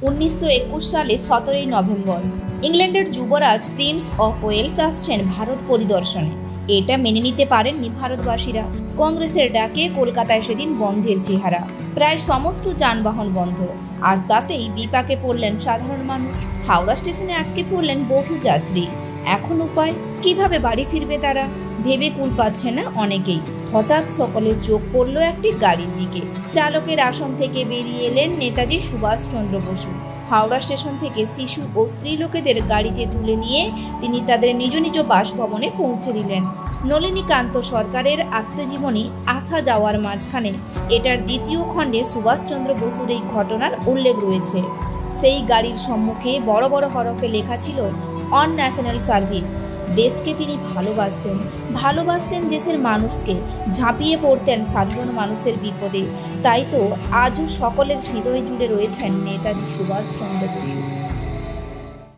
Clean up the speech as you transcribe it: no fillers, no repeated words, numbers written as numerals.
1921 সালে 17ই নভেম্বর ইংল্যান্ডের যুবরাজ Prince of Wales আসছেন ভারত পরিদর্শনে। এটা মেনে নিতে পারেননি ভারতবাসীরা। কংগ্রেসের ডাকে কলকাতায় সেদিন বন্ধের চেহারা, প্রায় সমস্ত যানবাহন বন্ধ। আর তাতেই বিপাকে পড়লেন সাধারণ মানুষ। হাওড়া স্টেশনে আটকে পড়লেন বহু যাত্রী। এখন উপায়, কিভাবে বাড়ি ফিরবে তারা ভেবে কুল পাচ্ছে না অনেকেই। হঠাৎ সকলের চোখ পড়ল একটি গাড়ির দিকে। চালকের আসন থেকে বেরিয়ে এলেন নেতাজি সুভাষচন্দ্র বসু। হাওড়া স্টেশন থেকে শিশু ও স্ত্রী লোকেদের গাড়িতে তুলে নিয়ে তিনি তাদের নিজ নিজ বাসভবনে পৌঁছে দিলেন। নলিনীকান্ত সরকারের আত্মজীবনী আসা যাওয়ার মাঝখানে এটার দ্বিতীয় খণ্ডে সুভাষচন্দ্র বসুর এই ঘটনার উল্লেখ রয়েছে। সেই গাড়ির সম্মুখে বড় বড় হরফে লেখা ছিল অন ন্যাশনাল সার্ভিস। দেশকে তিনি ভালোবাসতেন দেশের মানুষকে, ঝাঁপিয়ে পড়তেন সাধারণ মানুষের বিপদে। তাই তো আজও সকলের হৃদয় জুড়ে রয়েছেন নেতাজি সুভাষচন্দ্র বসু।